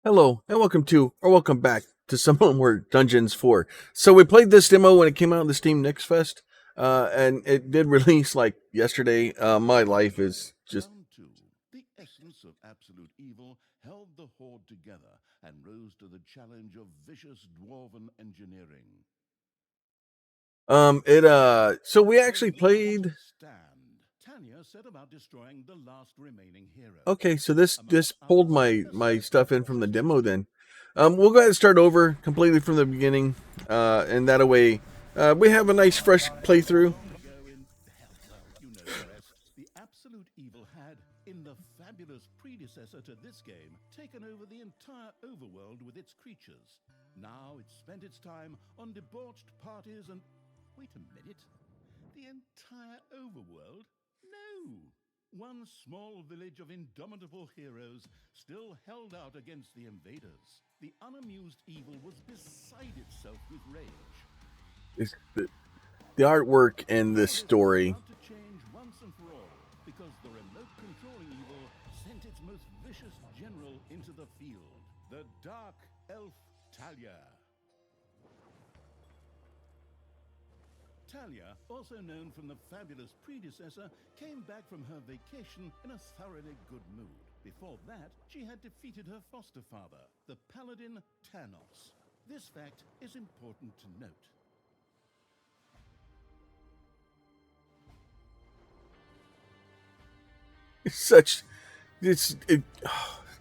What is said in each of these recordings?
Hello, and welcome back to some more Dungeons 4. So we played this demo when it came out on the Steam Next Fest, and it did release like yesterday. My life is just Round two. The essence of absolute evil held the horde together and rose to the challenge of vicious dwarven engineering. so we The actually last played. stand. Tanya set about destroying the last remaining hero. Okay, so this Amongst pulled others, my her my stuff stepbrother in from was the a demo traitor. then. We'll go ahead and start over completely from the beginning, and that way we have a nice fresh playthrough. Long ago in hell, well, you know the rest. The absolute evil had, in the fabulous predecessor to this game, taken over the entire overworld with its creatures. Now it spent its time on debauched parties and wait a minute. The entire overworld? No! One small village of indomitable heroes still held out against the invaders. The unamused evil was beside itself with rage. It's the artwork and Now this this was story. about to change once and for all, because the remote controlling evil sent its most vicious general into the field, the Dark Elf Thalya. Thalya, also known from the fabulous predecessor, came back from her vacation in a thoroughly good mood. Before that, she had defeated her foster father, the paladin Thanos. This fact is important to note. Such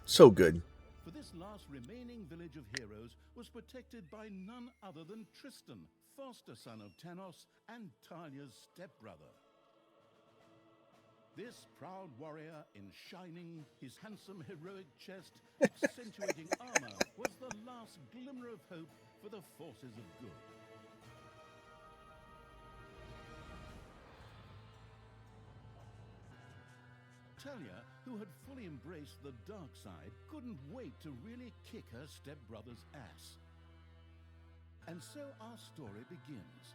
so good. For this last remaining village of heroes was protected by none other than Tristan, foster son of Thanos and Thalya's stepbrother. This proud warrior in shining, his handsome heroic chest accentuating armor, was the last glimmer of hope for the forces of good. Thalya, who had fully embraced the dark side, couldn't wait to really kick her stepbrother's ass. And so our story begins.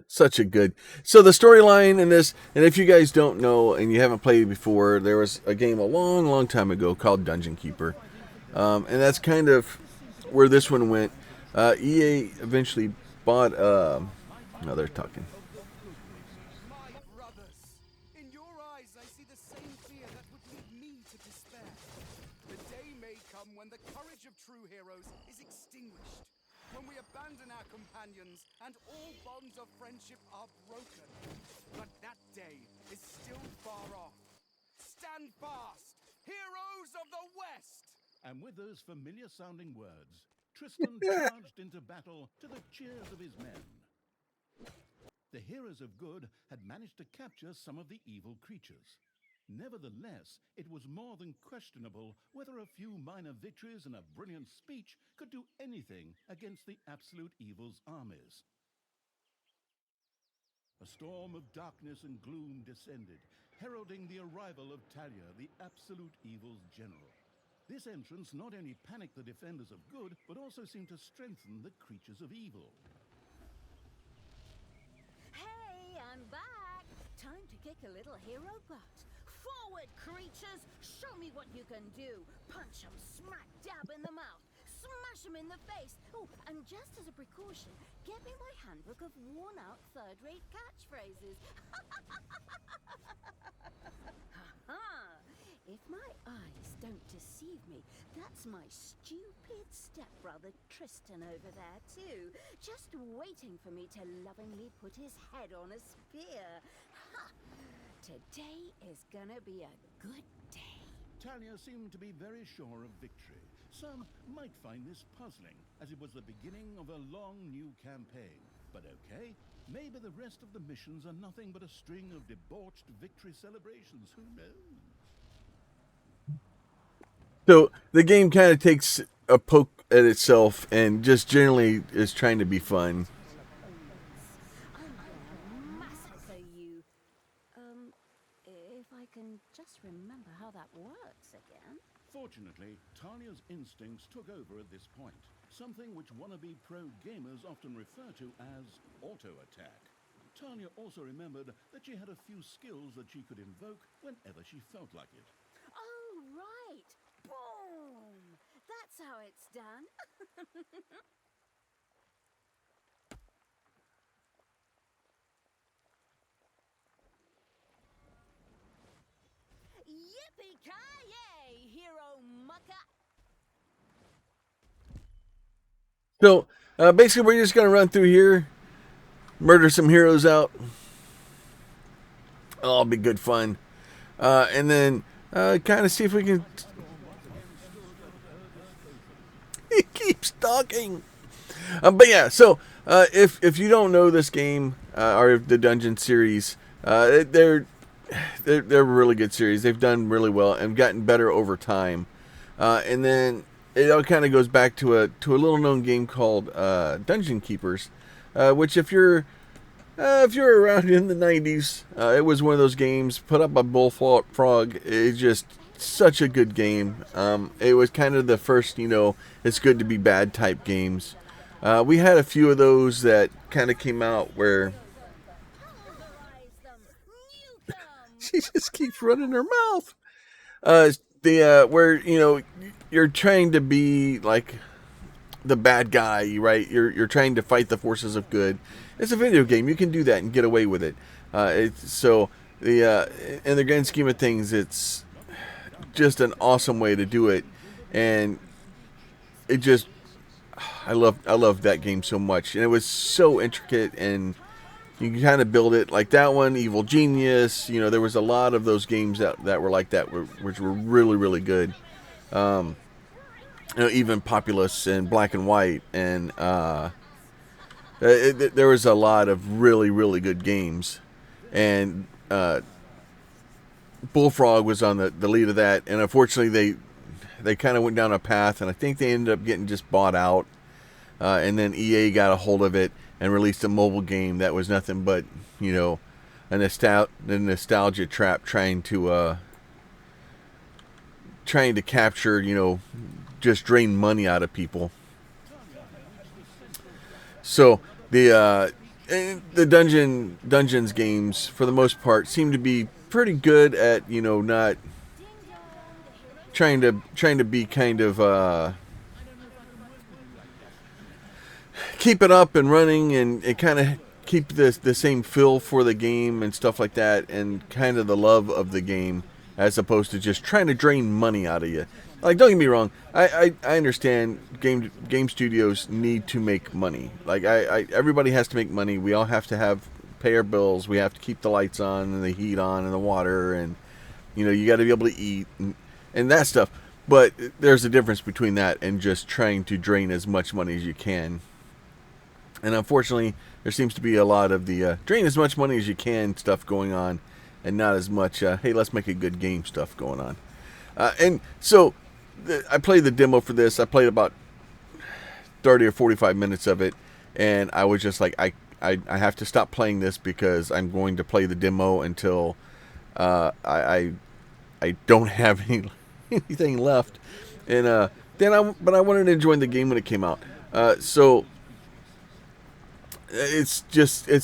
Such a good. So the storyline in this, and if you guys don't know and you haven't played it before, there was a game a long time ago called Dungeon Keeper, Fighting for the and Empire, that's kind of this seems to where be this one the went. end. EA eventually bought. Mighty No, they're hero talking. of the good races. My brothers! In your eyes, I see the same fear that would lead me to despair. The day may come when the courage of true heroes is extinguished, when we abandon our companions and all bonds of friendship are broken. But that day is still far off. Stand fast, heroes of the West! And with those familiar sounding words, Tristan charged into battle to the cheers of his men. The heroes of good had managed to capture some of the evil creatures. Nevertheless, it was more than questionable whether a few minor victories and a brilliant speech could do anything against the absolute evil's armies. A storm of darkness and gloom descended, heralding the arrival of Thalya, the absolute evil's general. This entrance not only panicked the defenders of good, but also seemed to strengthen the creatures of evil. Hey, I'm back! Time to kick a little hero butt. Forward, creatures! Show me what you can do! Punch 'em smack dab in the mouth! Smash 'em in the face! Oh, and just as a precaution, get me my handbook of worn-out third-rate catchphrases. Ha! If my eyes don't deceive me, that's my stupid stepbrother Tristan over there too, just waiting for me to lovingly put his head on a spear. Ha! Today is gonna be a good day. Thalya seemed to be very sure of victory. Some might find this puzzling, as it was the beginning of a long new campaign. But okay, maybe the rest of the missions are nothing but a string of debauched victory celebrations. Who knows? So the game kind of takes a poke at itself and just generally is trying to be fun. Full of bullets. I'm gonna massacre you. If I can just remember how that works again. Fortunately, Talia's instincts took over at this point, something which wannabe pro gamers often refer to as auto-attack. Thalya also remembered that she had a few skills that she could invoke whenever she felt like it. Oh, right. Boom! That's how it's done. Yippee-ki-yay, hero mucker! So basically, we're just gonna run through here, murder some heroes out. Oh, it'll be good fun, and then kind of see if we can. He keeps talking. But yeah, so if you don't know this game or the Dungeon series, they're a really good series. They've done really well and gotten better over time. And then it all kind of goes back to a little known game called Dungeon Keepers, which if you're around in the 90s, it was one of those games put up by Bullfrog. It's just such a good game. It was kind of the first, it's good to be bad type games. We had a few of those that kind of came out where Pulverize them! Nuke 'em! she just keeps running her mouth. Where you're trying to be like the bad guy, right? You're trying to fight the forces of good. It's a video game. You can do that and get away with it. It's so in the grand scheme of things, it's just an awesome way to do it, and it just I love that game so much, and it was so intricate, and you can kind of build it like that one, Evil Genius. There was a lot of those games that were like that, which were really really good. Even Populous and Black and White, and there was a lot of really really good games, and Bullfrog was on the lead of that, and unfortunately they kind of went down a path, and I think they ended up getting just bought out. And then EA got a hold of it and released a mobile game that was nothing but, a nostalgia trap trying to capture, just drain money out of people. So the Dungeons games, for the most part, seem to be pretty good at, not trying to be kind of keep it up and running, and kind of keep the same feel for the game and stuff like that, and kind of the love of the game, as opposed to just trying to drain money out of you. Like, don't get me wrong, I understand game studios need to make money. Like, everybody has to make money. We all have to pay our bills. We have to keep the lights on and the heat on and the water, and you got to be able to eat and that stuff. But there's a difference between that and just trying to drain as much money as you can. And unfortunately, there seems to be a lot of the drain as much money as you can stuff going on, and not as much, hey, let's make a good game stuff going on. And so I played the demo for this. I played about 30 or 45 minutes of it, and I was just like, I have to stop playing this because I'm going to play the demo until I don't have anything left. And but I wanted to enjoy the game when it came out. So it's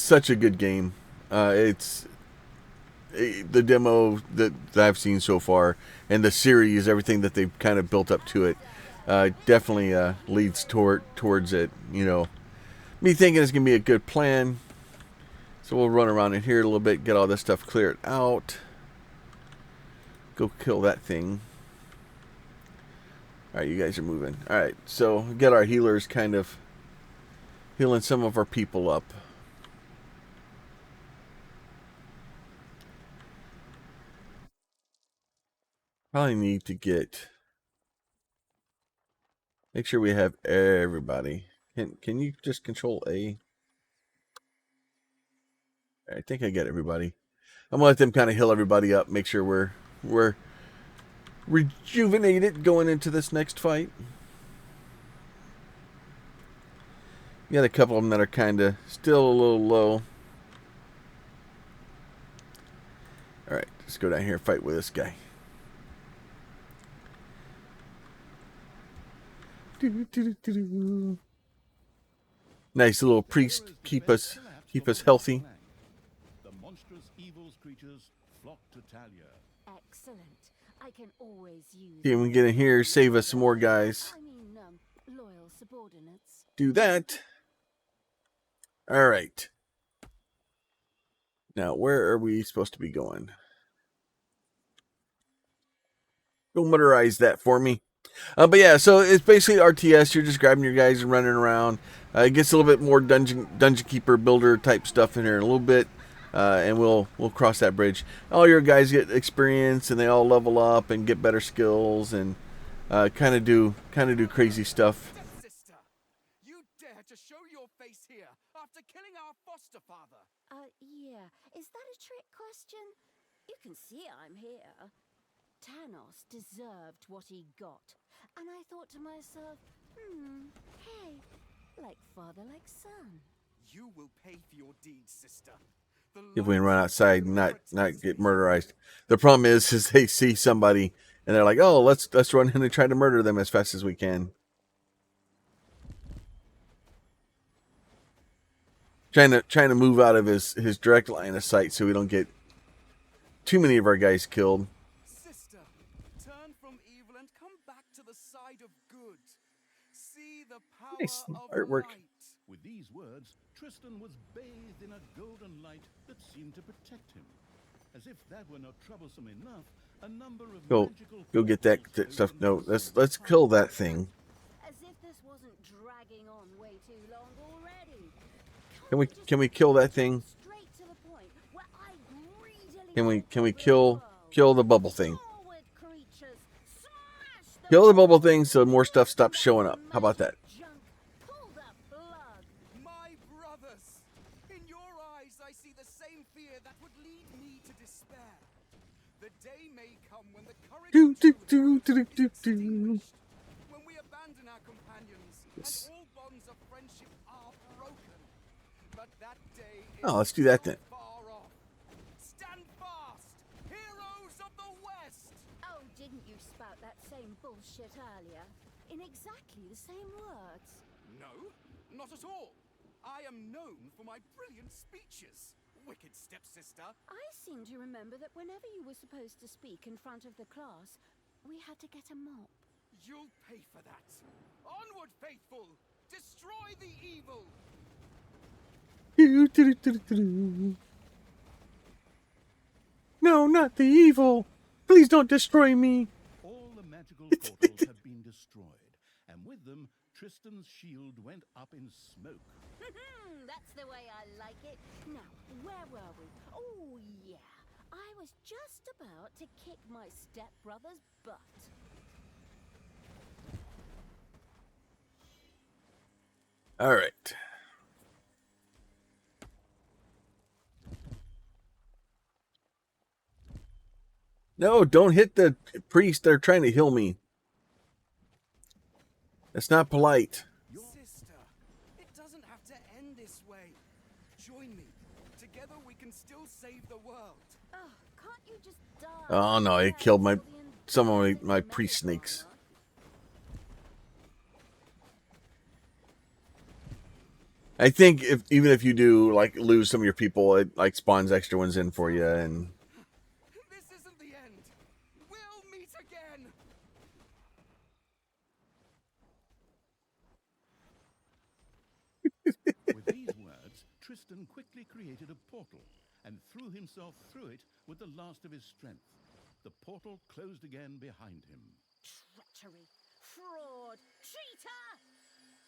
such a good game. It's the demo that I've seen so far, and the series, everything that they've kind of built up to it, definitely leads towards it. Me thinking it's gonna be a good plan. So we'll run around in here a little bit, get all this stuff cleared out. Go kill that thing. All right, you guys are moving. All right, so get our healers kind of healing some of our people up. Probably need to make sure we have everybody. Can you just control A? I think I get everybody. I'm gonna let them kind of heal everybody up, make sure we're rejuvenated going into this next fight. You got a couple of them that are kind of still a little low. All right, let's go down here and fight with this guy. Nice little priest, keep us healthy. creatures flock to Thalya. Excellent. I can always use. See, we can get in here, save us some more guys. I mean, loyal subordinates. Do that. All right. Now, where are we supposed to be going? Go motorize that for me. But yeah, so it's basically RTS. You're just grabbing your guys and running around. It gets a little bit more dungeon keeper builder type stuff in here in a little bit, and we'll cross that bridge. All your guys get experience and they all level up and get better skills and kind of do crazy stuff. Sister, you dare to show your face here after killing our foster father? Yeah. Is that a trick question? You can see I'm here. Thanos deserved what he got. And I thought to myself, hey, like father, like son. You will pay for your deeds, sister. If we can run outside and not get murderized. The problem is they see somebody and they're like, oh, let's run in and try to murder them as fast as we can. Trying to move out of his direct line of sight so we don't get too many of our guys killed. Sister, turn from evil and come back to the side of good. See the power Nice of artwork. light. With these words, Tristan was bathed in a golden light that seemed to protect him. As if that were not troublesome enough, a number of magical Go get that stuff. No, let's kill that thing. As if this wasn't dragging on way too long already. Can we kill that thing? Straight to the point where I greedily Can we kill the bubble thing? forward creatures. Smash Kill the bubble thing so more stuff stops showing up. How about that? junk. Pull the plug. My brothers, in your eyes I see the same fear that would lead me to despair. The day may come when the courage Do, of do, truth do, will do, be do, do. extinguished. When we abandon our companions Yes. and all bonds of friendship are broken. But that day is Oh, let's do that then. far off. Stand fast, heroes of the West! Oh, didn't you spout that same bullshit earlier? In exactly the same words. No, not at all. I am known for my brilliant speeches. Wicked stepsister. I seem to remember that whenever you were supposed to speak in front of the class, we had to get a mop. You'll pay for that. Onward, faithful! Destroy the evil! Do, do, do, do, do. No, not the evil. Please don't destroy me. All the magical portals have been destroyed, and with them, Tristan's shield went up in smoke. That's the way I like it. Now, where were we? Oh, yeah. I was just about to kick my stepbrother's butt. All right. No, don't hit the priest. They're trying to heal me. That's not polite. Sister, it doesn't have to end this way. Join me. Together we can still save the world. Oh, can't you just die? Oh no, it killed some of my priest snakes. I think even if you do like lose some of your people, it like spawns extra ones in for you, and This isn't the end. We'll meet again. With these words, Tristan quickly created a portal and threw himself through it with the last of his strength. The portal closed again behind him. Treachery, fraud, cheater!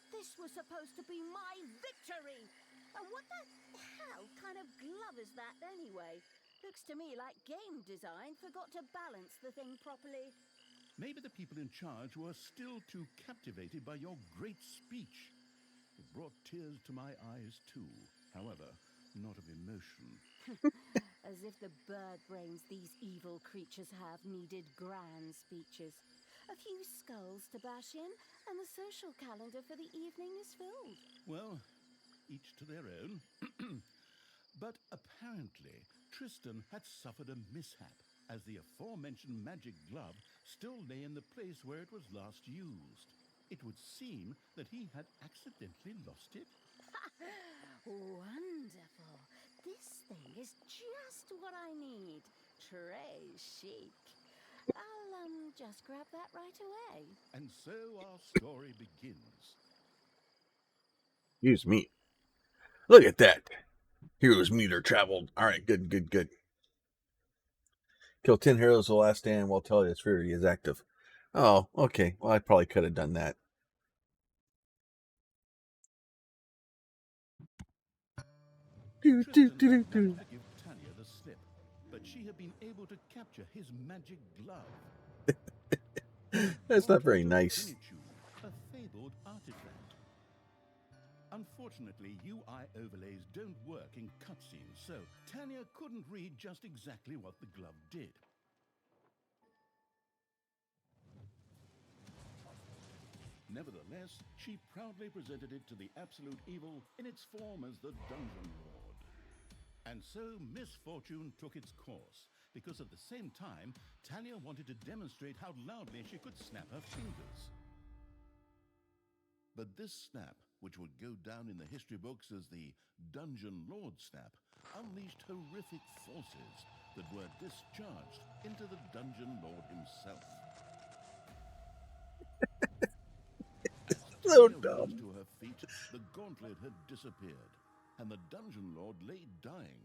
This was supposed to be my victory! And what the hell kind of glove is that anyway? Looks to me like game design forgot to balance the thing properly. Maybe the people in charge were still too captivated by your great speech. It brought tears to my eyes too, however, not of emotion. As if the bird brains these evil creatures have needed grand speeches. A few skulls to bash in, and the social calendar for the evening is filled. Well, each to their own. But apparently, Tristan had suffered a mishap, as the aforementioned magic glove still lay in the place where it was last used. It would seem that he had accidentally lost it. Wonderful. This thing is just what I need. Très chic. I'll just grab that right away. And so our story begins. Excuse me. Look at that. Heroes meter traveled. All right, good, good, good. Kill 10 heroes the last stand while Thalya's fury is active. Oh, okay. Well, I probably could have done that. Tristan had managed to give Thalya the slip, but she had been able to capture his magic glove. That's not very Portrait of nice. Finitude, a fabled artifact. Unfortunately, UI overlays don't work in cutscenes, so Thalya couldn't read just exactly what the glove did. Nevertheless, she proudly presented it to the Absolute Evil in its form as the Dungeon Lord. And so misfortune took its course, because at the same time, Thalya wanted to demonstrate how loudly she could snap her fingers. But this snap, which would go down in the history books as the Dungeon Lord snap, unleashed horrific forces that were discharged into the Dungeon Lord himself. As So Thalya dumb. rose to her feet, the gauntlet had disappeared, and the Dungeon Lord lay dying.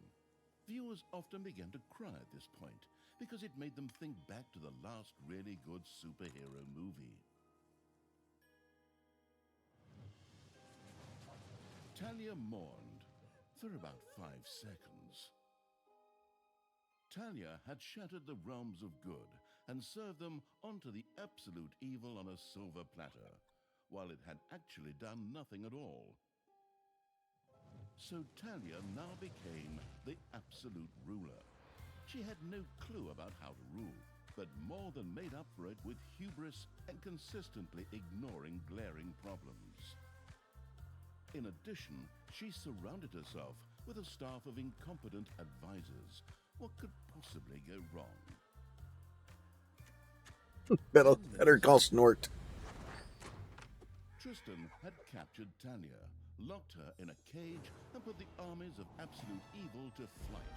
Viewers often began to cry at this point, because it made them think back to the last really good superhero movie. Thalya mourned for about 5 seconds. Thalya had shattered the realms of good and served them onto the absolute evil on a silver platter, while it had actually done nothing at all. So Thalya now became the absolute ruler. She had no clue about how to rule, but more than made up for it with hubris and consistently ignoring glaring problems. In addition, she surrounded herself with a staff of incompetent advisors. What could possibly go wrong? Better call Snort. Tristan had captured Thalya, locked her in a cage, and put the armies of absolute evil to flight.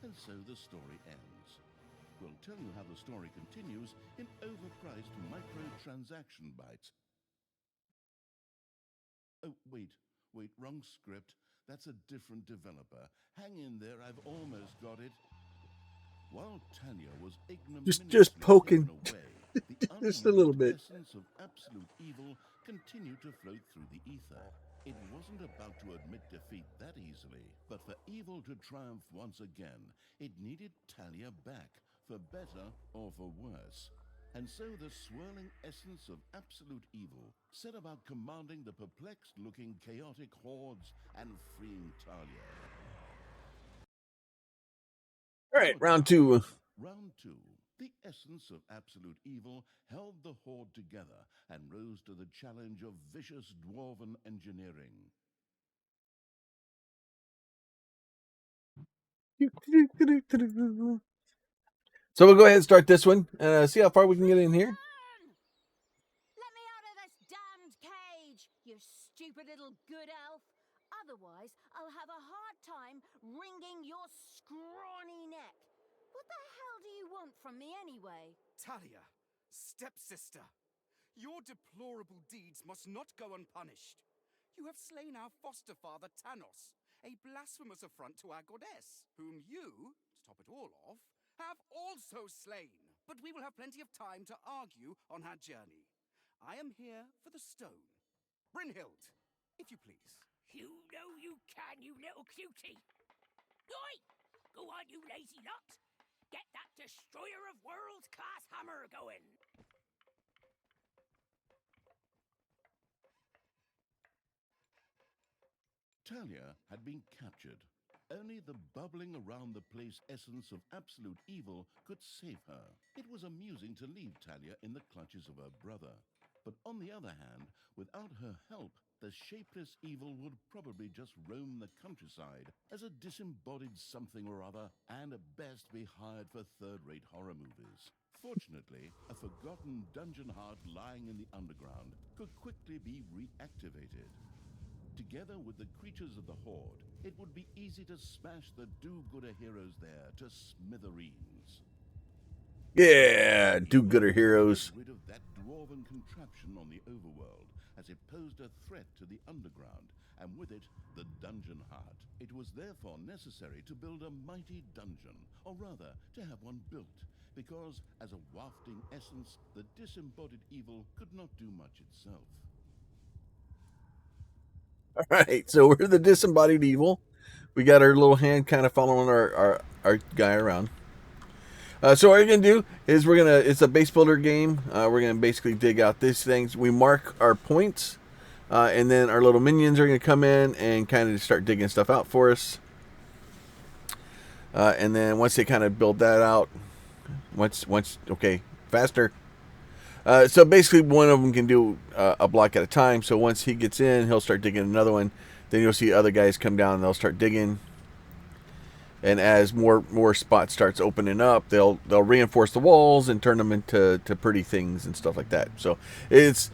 And so the story ends. We'll tell you how the story continues in overpriced microtransaction bites. Oh, wait, wrong script. That's a different developer. Hang in there, I've almost got it. While Thalya was ignominiously Just poking. taken away, the Just a little unused bit. essence of absolute evil continued to float through the ether. It wasn't about to admit defeat that easily, but for evil to triumph once again, it needed Thalya back, for better or for worse. And so the swirling essence of absolute evil set about commanding the perplexed-looking chaotic hordes and freeing Thalya. All right, round two. Round 2. The essence of absolute evil held the horde together and rose to the challenge of vicious dwarven engineering. So we'll go ahead and start this one. See how far we can get in here. Let me out of this damned cage, you stupid little good elf. Otherwise, I'll have a hard time wringing your scrawny neck. What the hell do you want from me anyway? Thalya, stepsister, your deplorable deeds must not go unpunished. You have slain our foster father Thanos, a blasphemous affront to our goddess, whom you, to top it all off, have also slain. But we will have plenty of time to argue on our journey. I am here for the stone. Brynhild, if you please. You know you can, you little cutie. Oi! Go on, you lazy lot. Get that destroyer of worlds class hammer going. Thalya had been captured. Only the bubbling around the place essence of absolute evil could save her. It was amusing to leave Thalya in the clutches of her brother. But on the other hand, without her help, the shapeless evil would probably just roam the countryside as a disembodied something or other, and at best be hired for third-rate horror movies. Fortunately, a forgotten dungeon heart lying in the underground could quickly be reactivated. Together with the creatures of the Horde, it would be easy to smash the do-gooder heroes there to smithereens. Yeah, do-gooder heroes. Get rid of that dwarven contraption on the overworld, as it posed a threat to the underground, and with it, the dungeon heart. It was therefore necessary to build a mighty dungeon, or rather, to have one built, because as a wafting essence, the disembodied evil could not do much itself. All right, so we're the disembodied evil. We got our little hand kind of following our guy around. So what we're going to do is it's a base builder game. We're going to basically dig out these things. We mark our points, and then our little minions are going to come in and kind of start digging stuff out for us. And then once they kind of build that out, okay, faster. So basically one of them can do a block at a time. So once he gets in, he'll start digging another one. Then you'll see other guys come down and they'll start digging. And as more spots starts opening up, they'll reinforce the walls and turn them into pretty things and stuff like that. So it's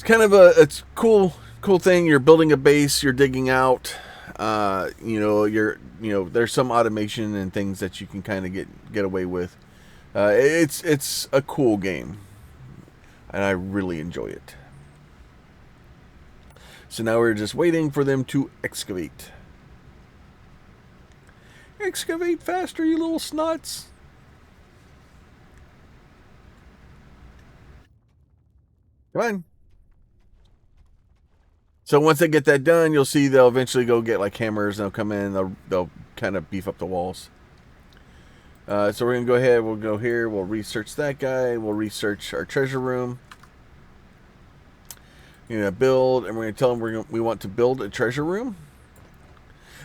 kind of it's cool thing. You're building a base, you're digging out. There's some automation and things that you can kind of get away with. It's a cool game, and I really enjoy it. So now we're just waiting for them to excavate. Excavate faster, you little snots. Come on. So once they get that done, you'll see they'll eventually go get like hammers and they'll come in and they'll kind of beef up the walls. So we're going to go ahead, we'll go here, we'll research that guy, we'll research our treasure room. You're going to build, and we're going to tell them we want to build a treasure room.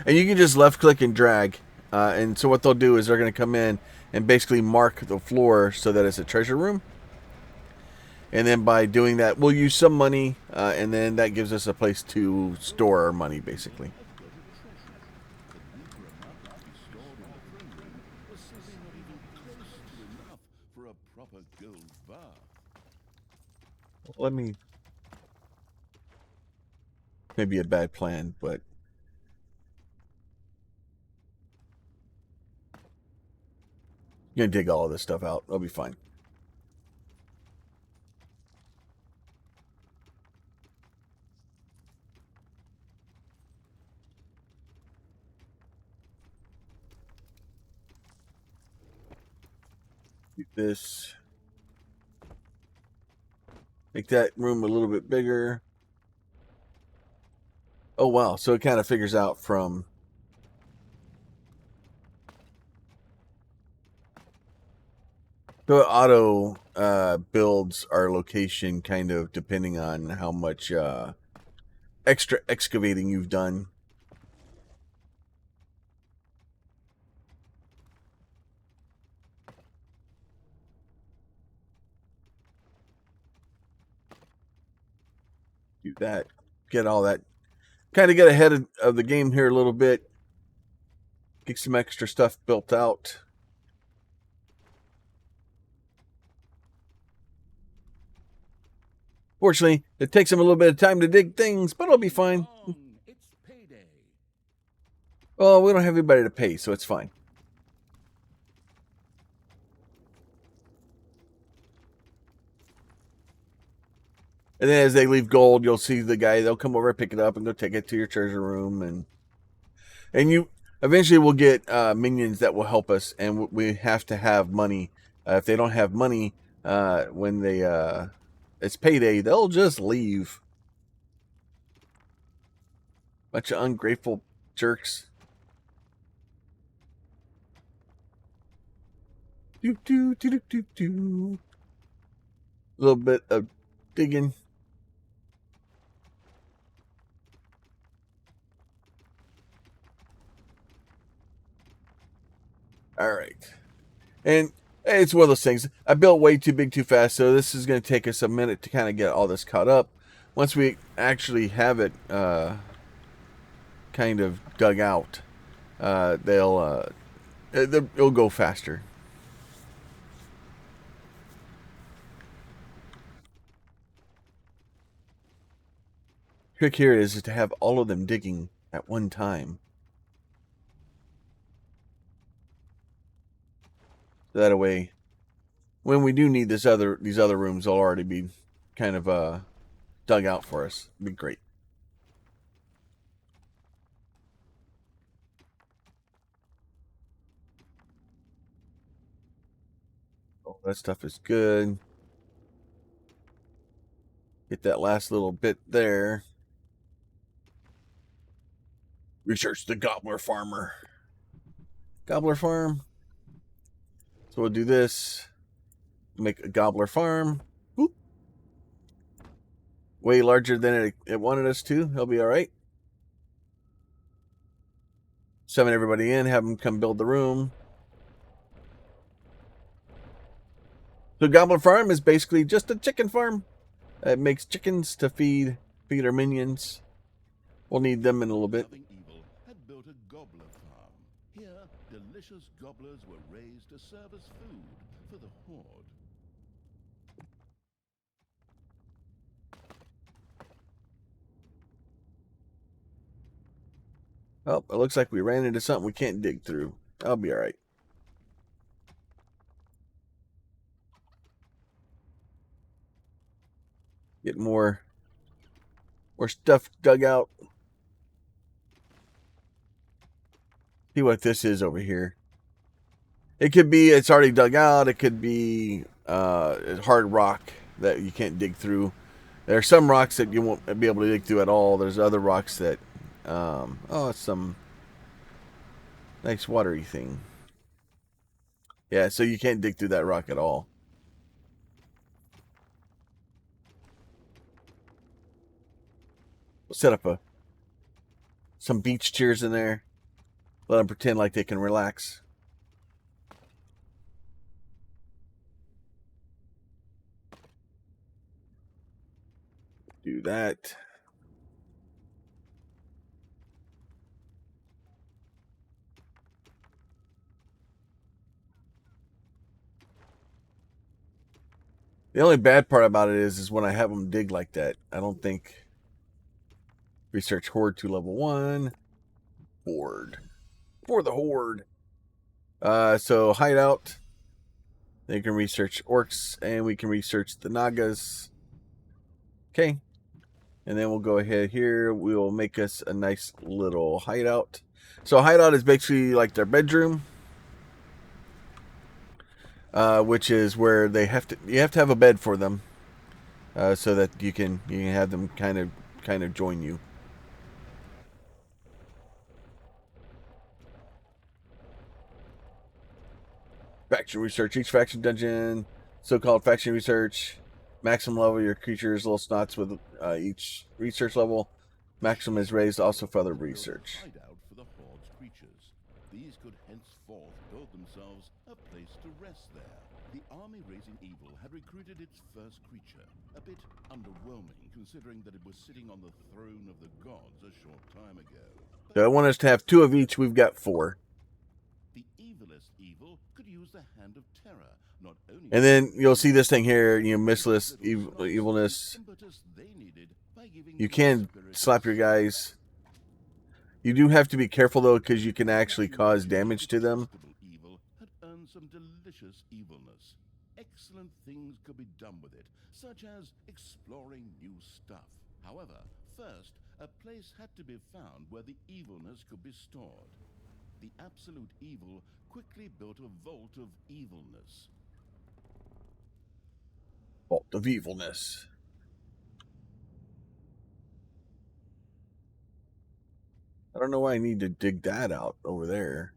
And you can just left click and drag. And so what they'll do is they're going to come in and basically mark the floor so that it's a treasure room. And then by doing that, we'll use some money, and then that gives us a place to store our money, basically. Let me... Maybe a bad plan, but... You're going to dig all of this stuff out. It'll be fine. Do this. Make that room a little bit bigger. Oh, wow. So it kind of figures out from... So it auto builds our location kind of depending on how much extra excavating you've done. Do that. Get all that. Kind of get ahead of the game here a little bit. Get some extra stuff built out. Fortunately, it takes them a little bit of time to dig things, but it'll be fine. It's payday. Well, we don't have anybody to pay, so it's fine. And then as they leave gold, you'll see the guy, they'll come over, pick it up, and go take it to your treasure room. And you eventually will get minions that will help us, and we have to have money. If they don't have money, when it's payday, they'll just leave. Bunch of ungrateful jerks. Do do do do do do. A little bit of digging. All right, and it's one of those things. I built way too big too fast, so this is going to take us a minute to kind of get all this caught up. Once we actually have it kind of dug out, it'll go faster. trick here is to have all of them digging at one time. That way, when we do need these other rooms, they'll already be kind of dug out for us. It'd be great. Oh, that stuff is good. Get that last little bit there. Research the Gobbler Farmer. Gobbler Farm. So we'll do this. Make a Gobbler Farm. Whoop. Way larger than it wanted us to. He'll be alright. Summon everybody in. Have them come build the room. So Gobbler Farm is basically just a chicken farm. It makes chickens to feed our minions. We'll need them in a little bit. Loving Evil had built a gobbler farm. Here, delicious gobblers were raised to serve as food for the horde. Oh, it looks like we ran into something we can't dig through. I'll be alright. Get more stuff dug out. See what this is over here. It could be it's already dug out. It could be hard rock that you can't dig through. There are some rocks that you won't be able to dig through at all. There's other rocks that it's some nice watery thing. Yeah, so you can't dig through that rock at all. We'll set up some beach chairs in there. Let them pretend like they can relax. Do that. The only bad part about it is when I have them dig like that. I don't think research horde to level 1. Horde. For the horde. So hideout. They can research orcs and we can research the Nagas. Okay. And then we'll go ahead here. We'll make us a nice little hideout. So hideout is basically like their bedroom. Which is where you have to have a bed for them. So that you can have them kind of join you. Faction research. Each faction dungeon, so-called faction research. Maximum level your creatures little snots with each research level. Maximum is raised also for other research. Hideout for the horde's creatures. These could henceforth build themselves a place to rest there. The army raising evil had recruited its first creature, a bit underwhelming considering that it was sitting on the throne of the gods a short time ago. So I want us to have 2 of each. We've got 4. The evilest evil could use the hand of terror, not only. And then you'll see this thing here, missless evilness. You can slap your guys. You do have to be careful though, because you can actually cause damage to them. Evil had earned some delicious evilness. Excellent things could be done with it, such as exploring new stuff. However, first, a place had to be found where the evilness could be stored. The absolute evil quickly built a vault of evilness. Vault of evilness. I don't know why I need to dig that out over there.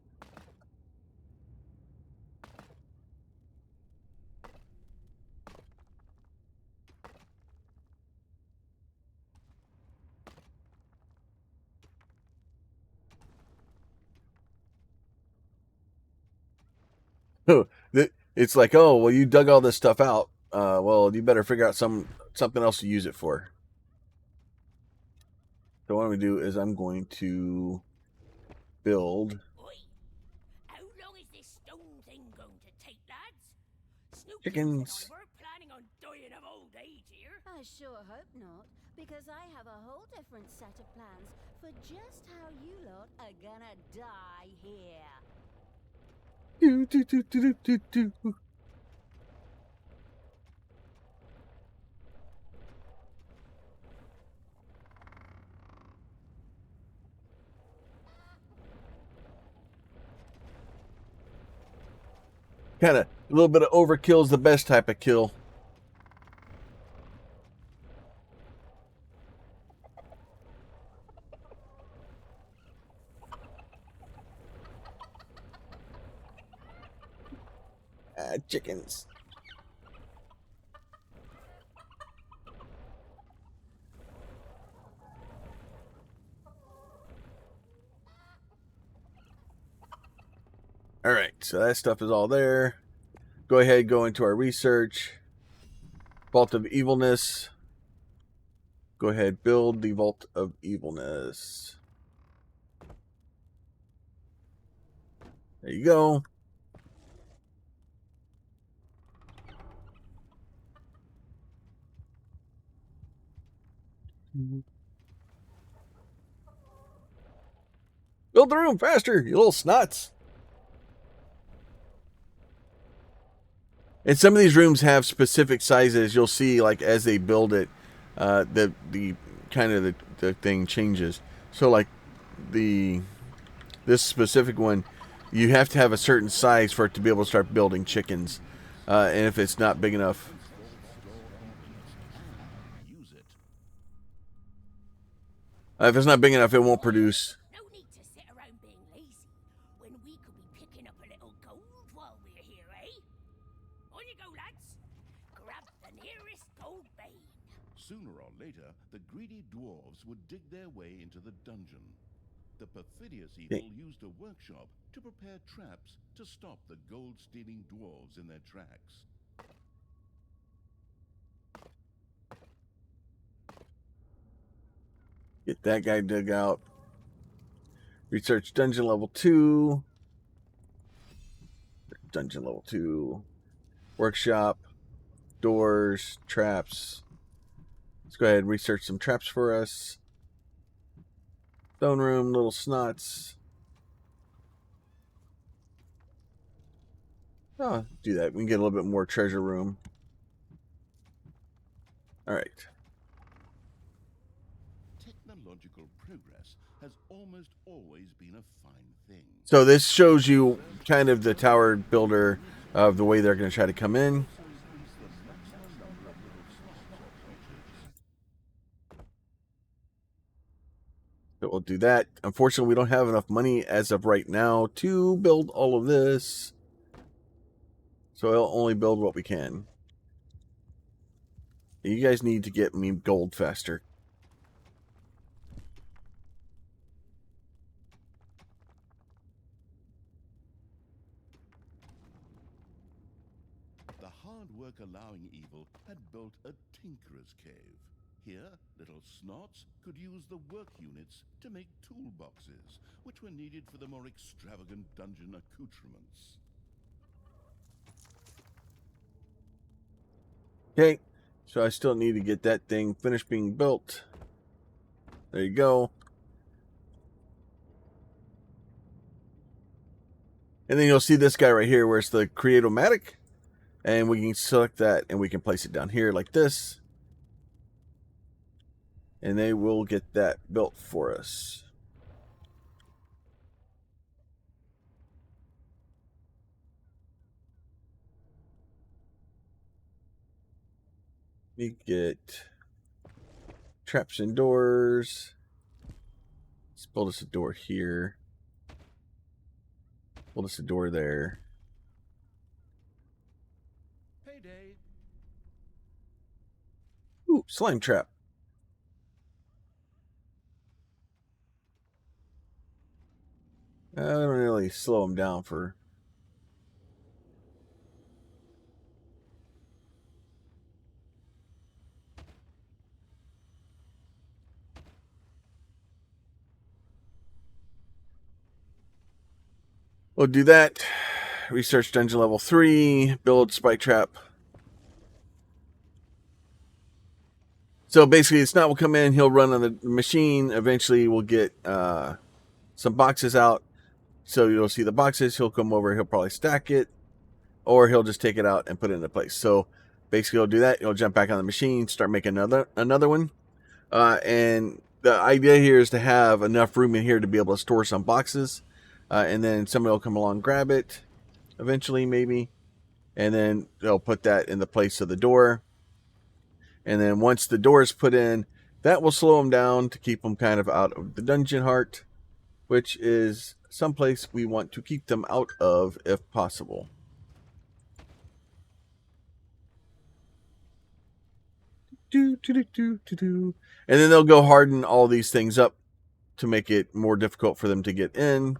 It's like, oh, well, you dug all this stuff out. Well, you better figure out something else to use it for. So what I'm going to do is I'm going to build. Oi! How long is this stone thing going to take, lads? Snoopy Chickens. and I weren't planning on dying of old age here. I sure hope not. because I have a whole different set of plans for just how you lot are gonna die here. Do, do, do, do, do, do, do. Kind of a little bit of overkill is the best type of kill. Chickens. All right, so that stuff is all there. Go ahead, go into our research. Vault of Evilness. Go ahead, build the Vault of Evilness. There you go. Build the room faster, you little snots. And some of these rooms have specific sizes. You'll see, like, as they build it, the kind of the thing changes. So, like, this specific one, you have to have a certain size for it to be able to start building chickens. And if it's not big enough, Use it. if it's not big enough, it won't produce. No need to sit around being lazy when we could be picking up a little gold while we're here, eh? On you go, lads. Grab the nearest gold vein. Sooner or later, the greedy dwarves would dig their way into the dungeon. The perfidious evil used a workshop to prepare traps to stop the gold-stealing dwarves in their tracks. Get that guy dug out. Research dungeon level 2. Dungeon level 2. Workshop. Doors. Traps. Let's go ahead and research some traps for us. Stone room, little snots. Oh, do that. We can get a little bit more treasure room. All right. Technological progress has almost always been a fine thing. So this shows you kind of the tower builder of the way they're going to try to come in. So we'll do that. Unfortunately, we don't have enough money as of right now to build all of this. So I'll only build what we can. You guys need to get me gold faster. The hard work allowing evil had built a tinkerer's cave. Here, little snots could use the work units to make toolboxes, which were needed for the more extravagant dungeon accoutrements. Okay, so I still need to get that thing finished being built. There you go. And then you'll see this guy right here where it's the Create-O-Matic. And we can select that and we can place it down here like this. And they will get that built for us. We get traps and doors. Let's build us a door here. Build us a door there. Payday! Ooh, slime trap. I don't really slow them down for... We'll do that. Research dungeon level 3. Build spike trap. So basically, the Snot will come in. He'll run on the machine. Eventually, we'll get some boxes out. So you'll see the boxes. He'll come over. He'll probably stack it, or he'll just take it out and put it into place. So basically, he'll do that. He'll jump back on the machine, start making another one. And the idea here is to have enough room in here to be able to store some boxes. And then somebody will come along, grab it, eventually maybe, and then they'll put that in the place of the door. And then once the door is put in, that will slow them down to keep them kind of out of the dungeon heart, which is someplace we want to keep them out of if possible. And then they'll go harden all these things up to make it more difficult for them to get in.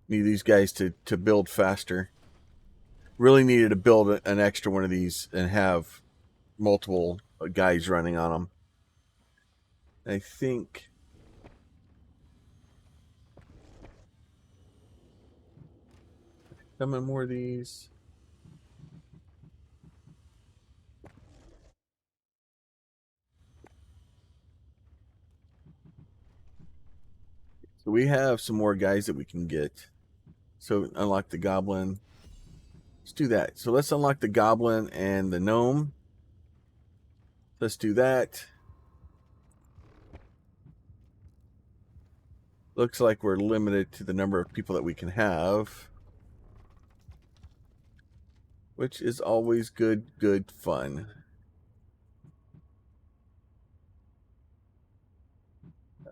Need these guys to build faster. Really needed to build an extra one of these and have multiple guys running on them. I think coming more of these. So we have some more guys that we can get. So unlock the goblin. Let's do that. So let's unlock the goblin and the gnome. Let's do that. Looks like we're limited to the number of people that we can have, which is always good fun.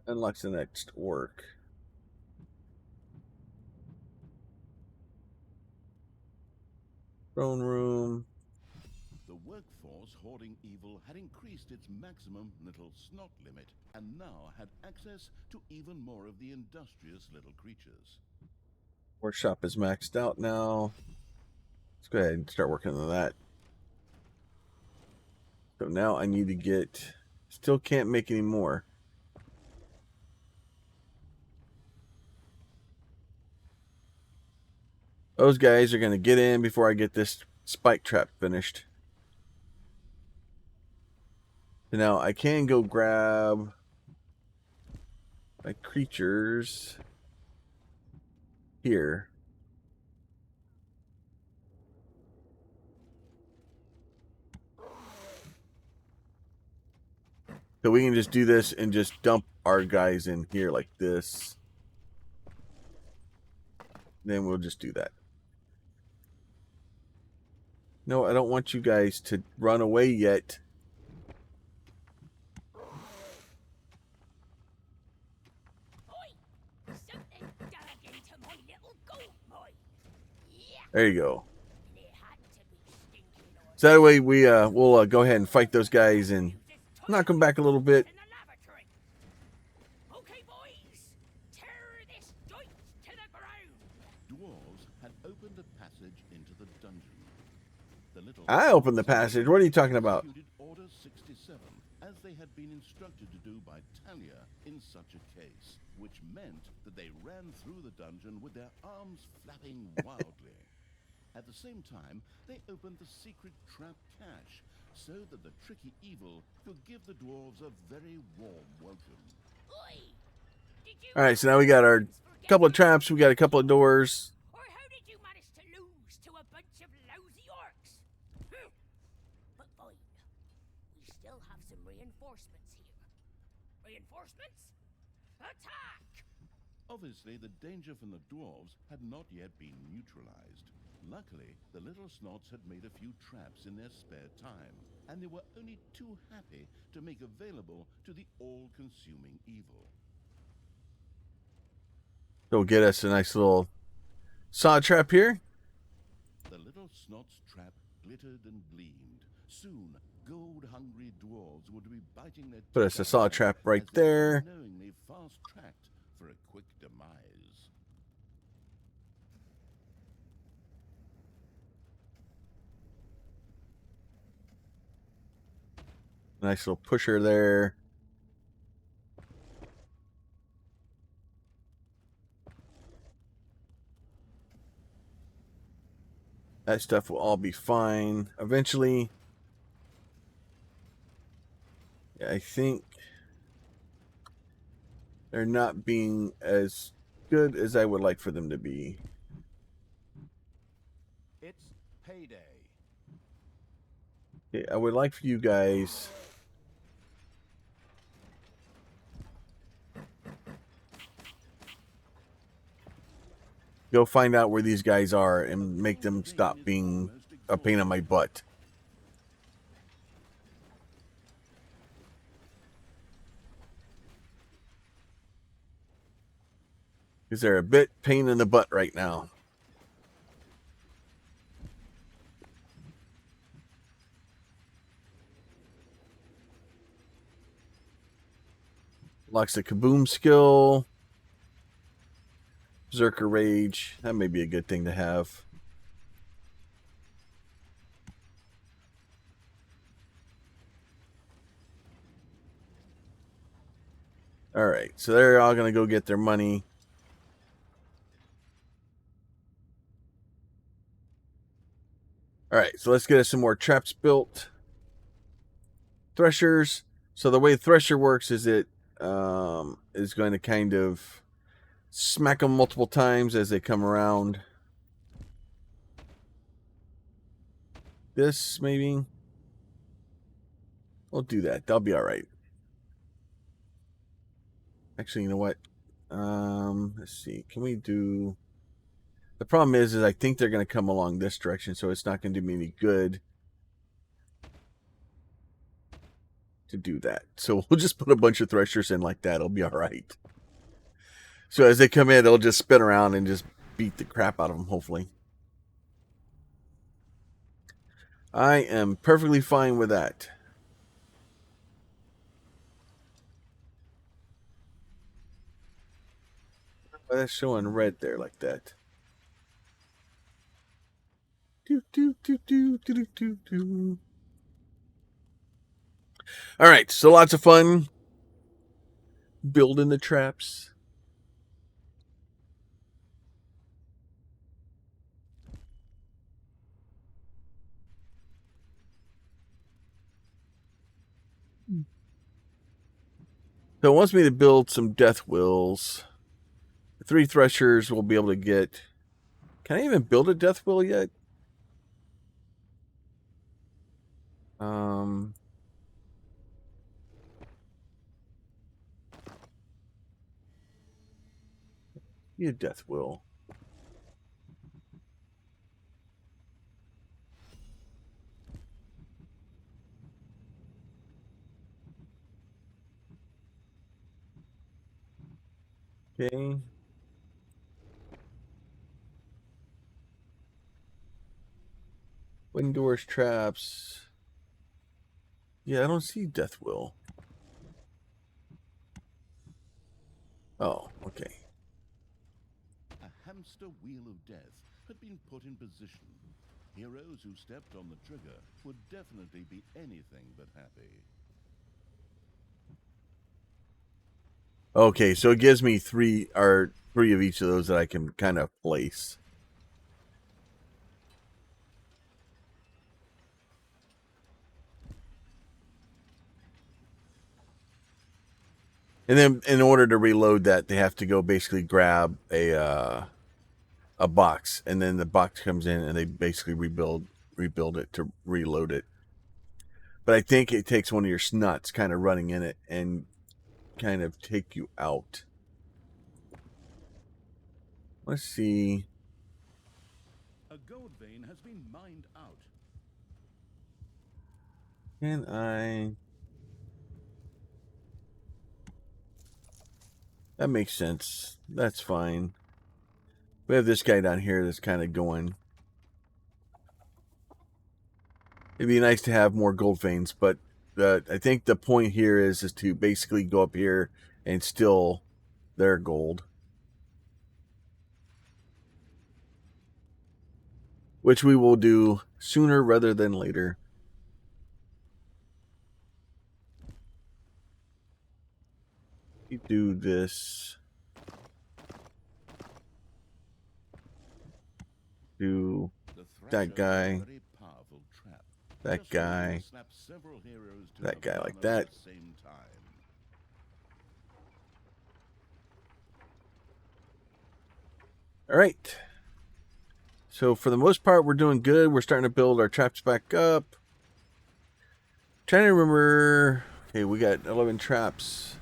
Unlocks the next orc. Throne room. The workforce hoarding evil had increased its maximum little snot limit and now had access to even more of the industrious little creatures. Workshop is maxed out now. Let's go ahead and start working on that. So now I need to get... Still can't make any more. Those guys are going to get in before I get this spike trap finished. So now I can go grab my creatures here. So we can just do this and just dump our guys in here like this. Then we'll just do that. No, I don't want you guys to run away yet. Oi! Something dug into my little goat, boy. Yeah, There you go. they had to be stinking on So that way we'll go ahead and fight those guys and knock them back a little bit. in the lavatory. Okay, boys, tear this joint to the ground. Dwarves had opened a passage into the dungeon. The little I opened the passage. What are you talking about? executed Order 67, as they had been instructed to do by Thalya in such a case, which meant that they ran through the dungeon with their arms flapping wildly. At the same time, they opened the secret trap cache, so that the tricky evil could give the dwarves a very warm welcome. Oi! Did you All right, so now we got our couple of traps. We got a couple of doors. Or how did you manage to lose to a bunch of lousy orcs? But fine. We still have some reinforcements here. Reinforcements? Attack! Obviously, the danger from the dwarves had not yet been neutralized. Luckily, the little snots had made a few traps in their spare time, and they were only too happy to make available to the all-consuming evil. So get us a nice little saw trap here. The little snot's trap glittered and gleamed. Soon, gold-hungry dwarves would be biting their Put teeth us a out saw as trap they right there. unknowingly fast-tracked for a quick demise. Nice little pusher there. That stuff will all be fine eventually. I think they're not being as good as I would like for them to be. It's payday. Okay, I would like for you guys go find out where these guys are and make them stop being a pain in my butt. Because they're a bit pain in the butt right now. Locks the kaboom skill. Berserker Rage. That may be a good thing to have. Alright, so they're all going to go get their money. Alright, so let's get us some more traps built. Threshers. So the way Thresher works is it is going to kind of smack them multiple times as they come around. This, maybe. We'll do that. That'll be alright. Actually, you know what? Let's see. Can we do... The problem is I think they're going to come along this direction, so it's not going to do me any good to do that. So we'll just put a bunch of threshers in like that. It'll be alright. So as they come in, they'll just spin around and just beat the crap out of them, hopefully. I am perfectly fine with that. Why that's showing red there like that? All right, so lots of fun building the traps. So it wants me to build some death wills. 3 threshers we'll be able to get. Can I even build a death will yet? Be a death will. Okay. Wind doors, traps. Yeah, I don't see death will. Oh, okay. A hamster wheel of death had been put in position. Heroes who stepped on the trigger would definitely be anything but happy. Okay, so it gives me 3 of each of those that I can kind of place. And then in order to reload that, they have to go basically grab a box, and then the box comes in and they basically rebuild it to reload it. But I think it takes one of your snuts kind of running in it and kind of take you out. Let's see. A gold vein has been mined out. Can I... That makes sense. That's fine. We have this guy down here that's kind of going. It'd be nice to have more gold veins, but I think the point here is to basically go up here and steal their gold. Which we will do sooner rather than later. We do this. The that guy, Very powerful trap. that Just remember guy, to slap several heroes to that a guy bomb like at that. the same time. All right. So for the most part, we're doing good. We're starting to build our traps back up. Trying to remember. Okay, we got 11 traps.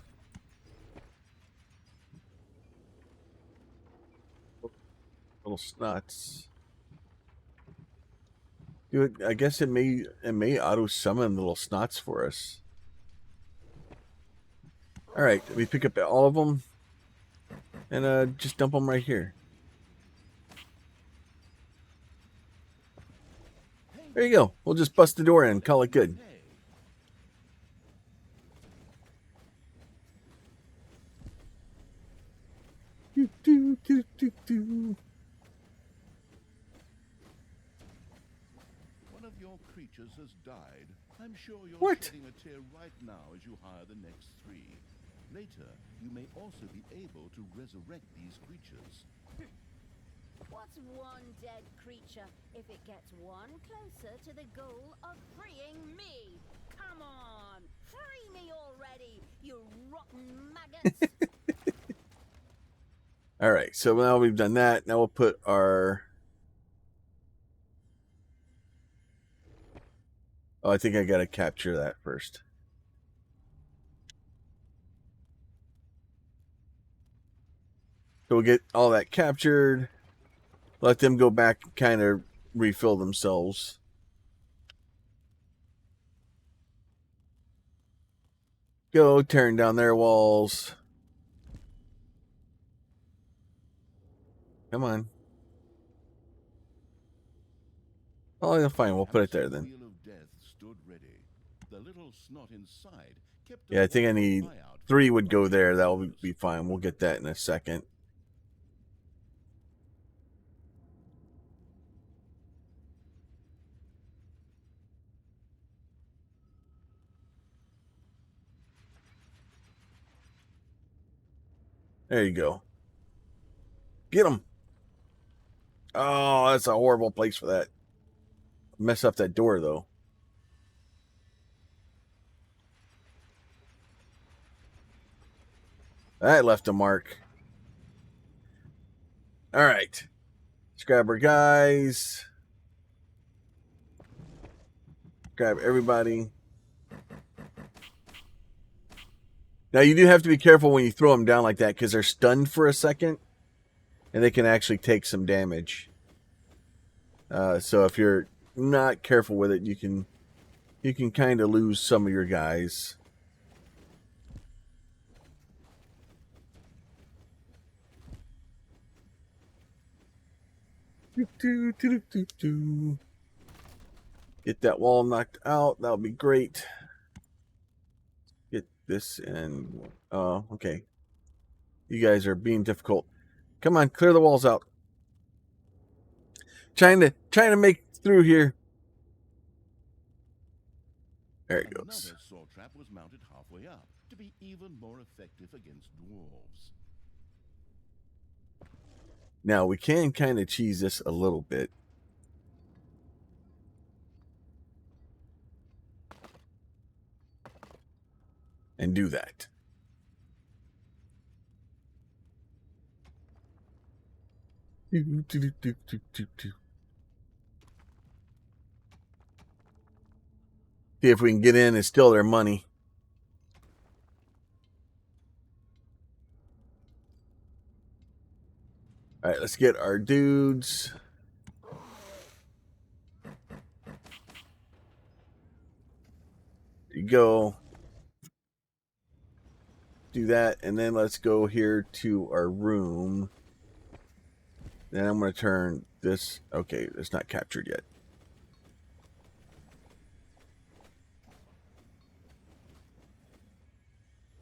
Little snots. Dude, I guess it may auto summon little snots for us. All right, we pick up all of them and just dump them right here. There you go. We'll just bust the door in, call it good. Hey, Do, do, do, do, do. one of your creatures has died. I'm sure you're What? shedding a tear right now as you hire the next 3. Later, you may also be able to resurrect these creatures. What's one dead creature if it gets one closer to the goal of freeing me? Come on, free me already, you rotten maggots! All right, so now we've done that. Now we'll put our... Oh, I think I got to capture that first. So we'll get all that captured. Let them go back and kind of refill themselves. Go tearing down their walls. Come on. Oh, fine. We'll put it there then. Wheel of Death stood ready. The little snot inside kept Yeah, I think I a need watchful eye out for 3 would go other there. That will creatures. be fine. We'll get that in a second. There you go. Get them. Oh, that's a horrible place for that. Mess up that door, though. That left a mark. All right. Let's grab our guys. Grab everybody. Now, you do have to be careful when you throw them down like that because they're stunned for a second. And they can actually take some damage. So if you're not careful with it, you can kind of lose some of your guys. Get that wall knocked out. That'll be great. Get this and okay. You guys are being difficult. Come on, clear the walls out. Trying to make through here. There it goes. Another saw trap was mounted halfway up to be even more effective against dwarves. Now we can kind of cheese this a little bit. And do that. See if we can get in and steal their money. All right, let's get our dudes. There you go. Do that, and then let's go here to our room. Then I'm going to turn this. Okay, it's not captured yet.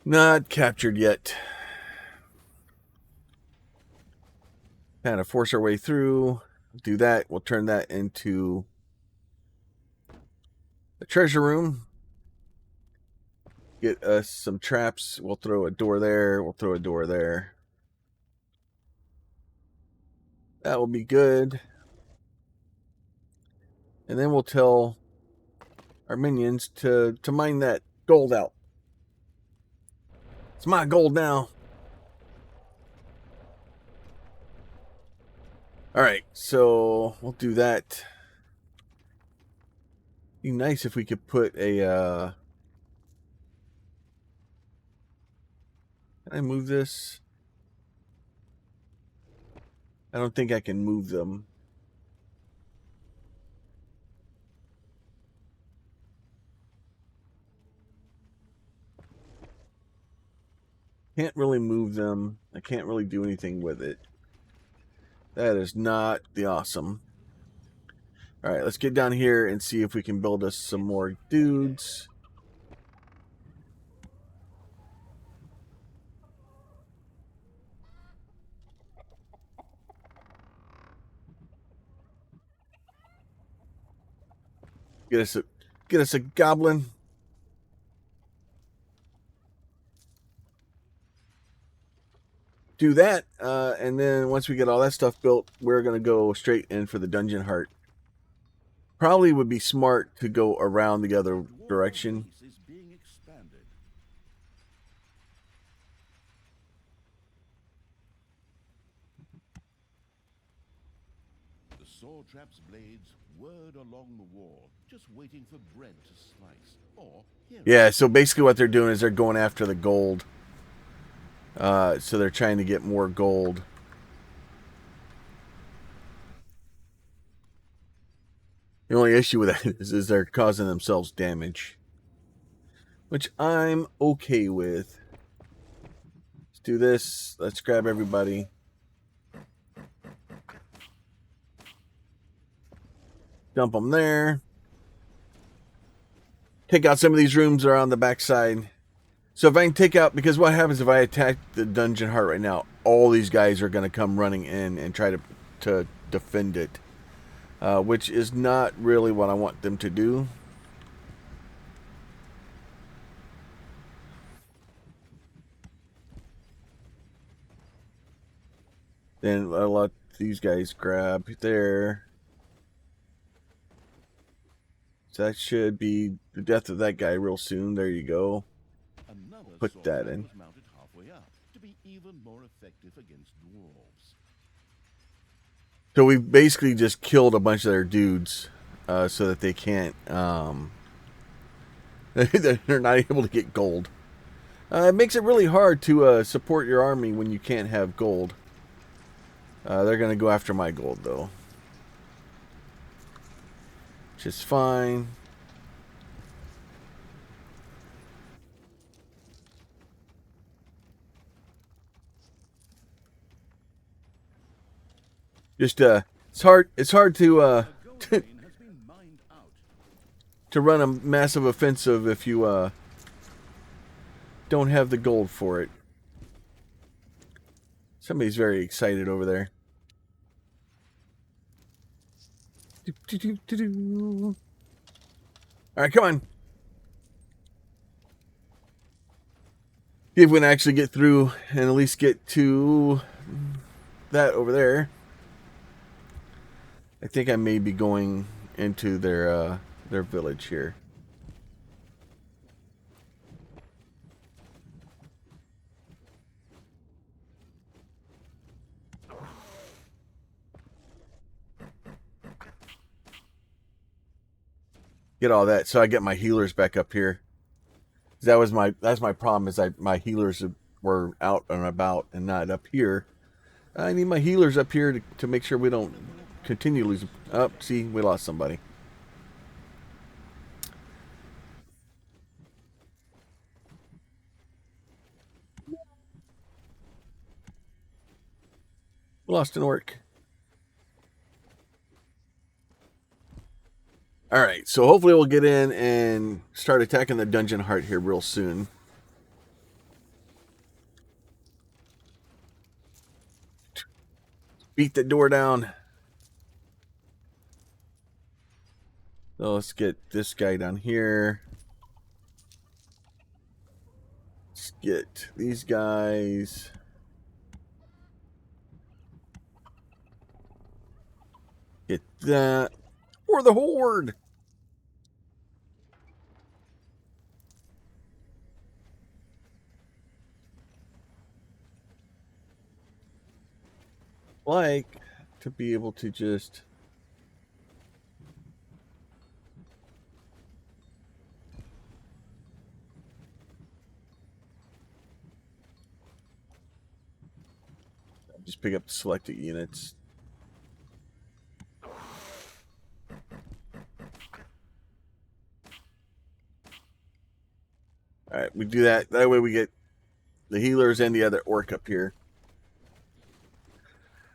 Not captured yet. Kind of force our way through. Do that. We'll turn that into the treasure room. Get us some traps. We'll throw a door there. We'll throw a door there. That will be good. And then we'll tell our minions to mine that gold out. It's my gold now. Alright, so we'll do that. Be nice if we could put a can I move this? I don't think I can move them. Can't really move them. I can't really do anything with it. That is not the awesome. Alright, let's get down here and see if we can build us some more dudes. Get us a goblin. Do that, and then once we get all that stuff built, we're going to go straight in for the dungeon heart. Probably would be smart to go around the other direction. Is being expanded. The saw trap's blades whirred along the wall, just waiting for bread to slice. Or Yeah, so basically what they're doing is they're going after the gold. So they're trying to get more gold. The only issue with that is they're causing themselves damage, which I'm okay with. Let's do this. Let's grab everybody. Dump them there. Take out some of these rooms that are on the backside. So if I can take out, because what happens if I attack the dungeon heart right now, all these guys are going to come running in and try to defend it, which is not really what I want them to do. Then I'll let these guys grab there. So that should be the death of that guy real soon. There you go. Put that in. was mounted halfway up to be even more effective against dwarves. So we basically just killed a bunch of their dudes, so that they can't. They're not able to get gold. It makes it really hard to support your army when you can't have gold. They're gonna go after my gold though, which is fine. Just it's hard to Has been mined out. to run a massive offensive if you don't have the gold for it. Somebody's very excited over there. Alright, come on. See if we can actually get through and at least get to that over there. I think I may be going into their village here. Get all that, so I get my healers back up here. That's my problem, is my healers were out and about and not up here. I need my healers up here to make sure we don't continue losing. Oh, see, we lost somebody. We lost an orc. Alright, so hopefully we'll get in and start attacking the dungeon heart here real soon. Beat the door down. So let's get this guy down here. Let's get these guys. Get that. For the horde! Like to be able to just pick up the selected units. All right, we do that. That way we get the healers and the other orc up here.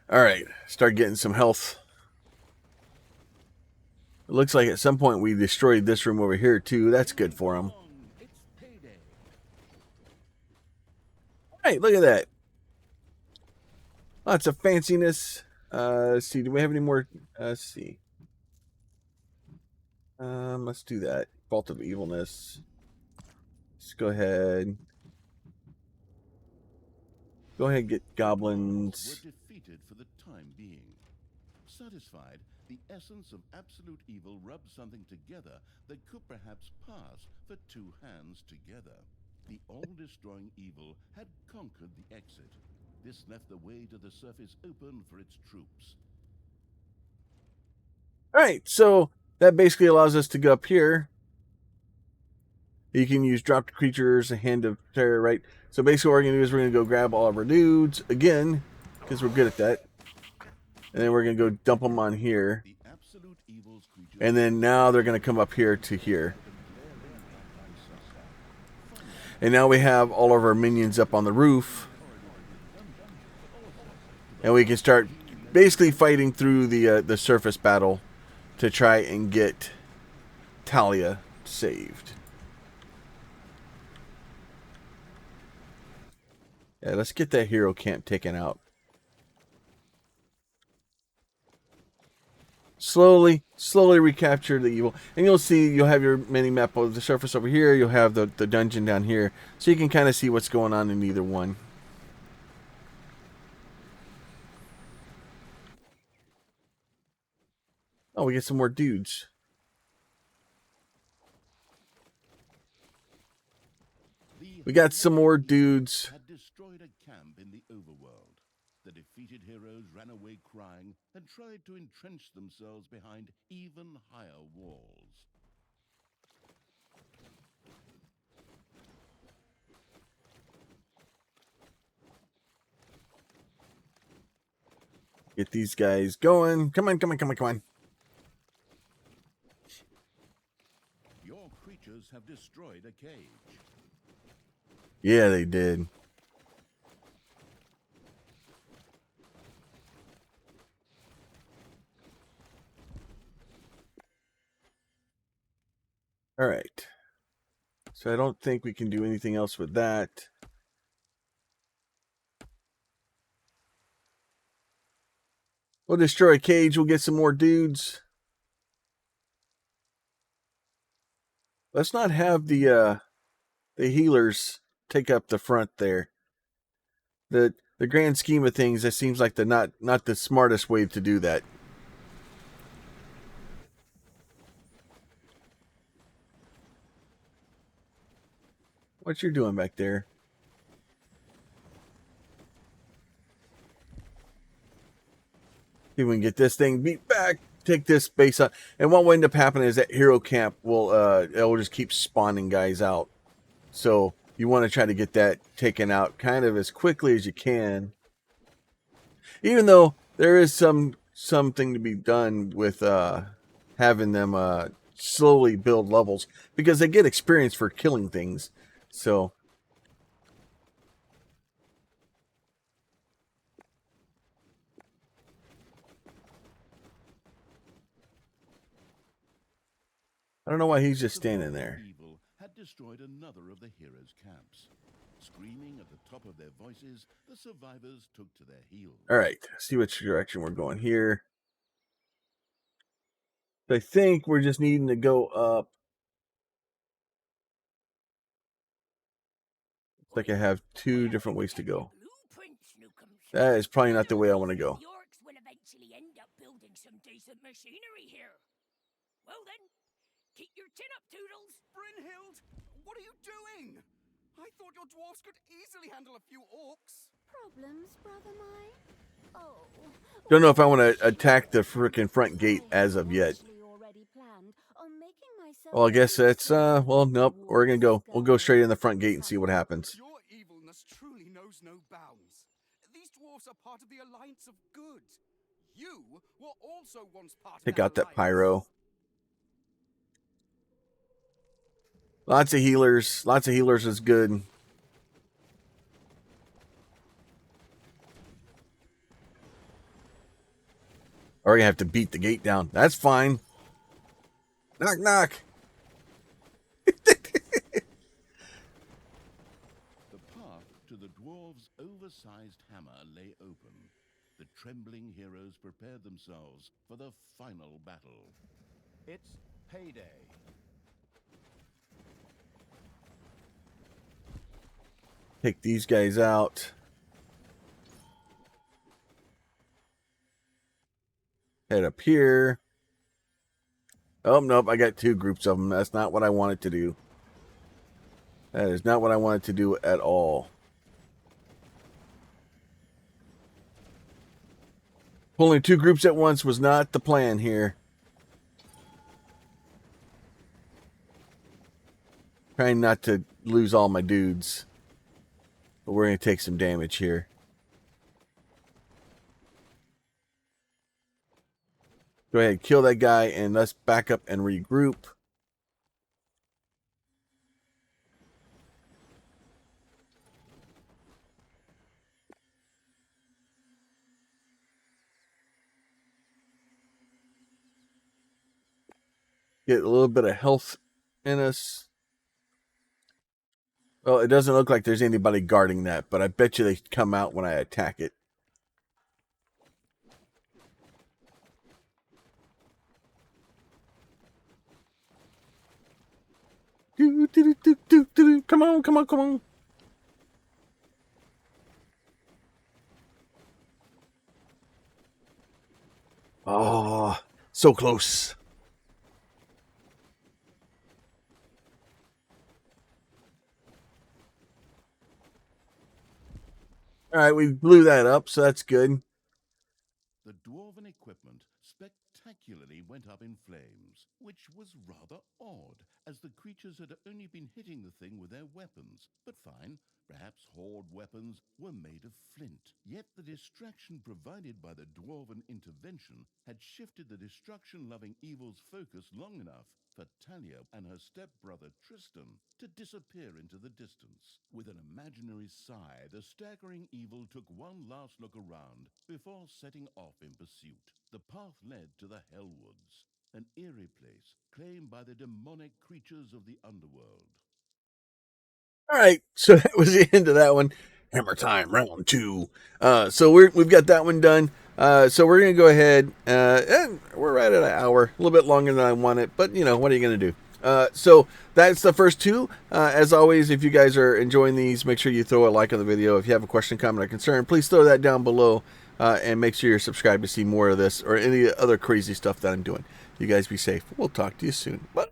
All right, start getting some health. It looks like at some point we destroyed this room over here too. That's good for them. It's payday. Hey, look at that. Lots of fanciness. Let's see. Do we have any more? Let's see. Let's do that. Vault of Evilness. Let's go ahead. Go ahead and get goblins. Were defeated for the time being. Satisfied, the essence of absolute evil rubbed something together that could perhaps pass for two hands together. The all-destroying evil had conquered the exit. This left the way to the surface open for its troops. All right, so that basically allows us to go up here. You can use dropped creatures, a hand of terror, right? So basically what we're going to do is we're going to go grab all of our dudes again, because we're good at that. And then we're going to go dump them on here. The absolute evil's creatures And then now they're going to come up here to here. And now we have all of our minions up on the roof. And we can start basically fighting through the surface battle to try and get Thalya saved. Yeah, let's get that hero camp taken out. Slowly recapture the evil. And you'll see, you'll have your mini-map of the surface over here. You'll have the dungeon down here. So you can kind of see what's going on in either one. Oh, we get some more dudes. We got some more dudes. had destroyed a camp in the overworld. The defeated heroes ran away crying and tried to entrench themselves behind even higher walls. Get these guys going. Come on. Your creatures have destroyed a cage. Yeah, they did. All right. So I don't think we can do anything else with that. We'll destroy a cage. We'll get some more dudes. Let's not have the healers take up the front there. The grand scheme of things, that seems like the not the smartest way to do that. What you're doing back there? See if we can get this thing beat back. Take this base out, and what will end up happening is that hero camp will it will just keep spawning guys out. So you want to try to get that taken out kind of as quickly as you can. Even though there is something to be done with having them slowly build levels, because they get experience for killing things. So I don't know why he's just standing there. Evil had destroyed another of the heroes' camps. Screaming at the top of their voices, the survivors took to their heels. All right, see which direction we're going here. I think we're just needing to go up. Looks like I have two different ways to go. Blueprints, Newcombs. That is probably not the way I want to go. The orcs will eventually end up building some decent machinery here. Well then, keep your chin up, Toodles. Brynhild, what are you doing? I thought your dwarves could easily handle a few orcs. Problems, Brother Mine? Oh. Don't know if I want to attack the frickin' front gate as of yet. Well, I guess that's, well, nope. We'll go straight in the front gate and see what happens. Your evilness truly knows no bounds. These dwarves are part of the Alliance of Good. You were also once part Take of out that alliance. pyro. Lots of healers. Lots of healers is good. Or you have to beat the gate down. That's fine. Knock, knock. The path to the dwarves' oversized hammer lay open. The trembling heroes prepared themselves for the final battle. It's payday. Take these guys out. Head up here. Oh, nope. I got two groups of them. That's not what I wanted to do. That is not what I wanted to do at all. Pulling two groups at once was not the plan here. Trying not to lose all my dudes. But we're going to take some damage here. Go ahead, kill that guy, and let's back up and regroup. Get a little bit of health in us. Well, it doesn't look like there's anybody guarding that, but I bet you they come out when I attack it. Come on, come on, come on. Oh, so close. All right, we blew that up, so that's good. The dwarven equipment spectacularly went up in flames, which was rather odd, as the creatures had only been hitting the thing with their weapons. But fine, perhaps horde weapons were made of flint. Yet the distraction provided by the dwarven intervention had shifted the destruction-loving evil's focus long enough for Thalya and her stepbrother Tristan to disappear into the distance. With an imaginary sigh, the staggering evil took one last look around before setting off in pursuit. The path led to the Hellwoods, an eerie place claimed by the demonic creatures of the underworld. All right, so that was the end of that one. Hammer time, round 2. So we've got that one done. So we're gonna go ahead, and we're right at an hour, a little bit longer than I wanted, but you know, what are you gonna do? So that's the first 2. As always, if you guys are enjoying these, make sure you throw a like on the video. If you have a question, comment, or concern, please throw that down below, and make sure you're subscribed to see more of this or any other crazy stuff that I'm doing. You guys be safe. We'll talk to you soon. Bye.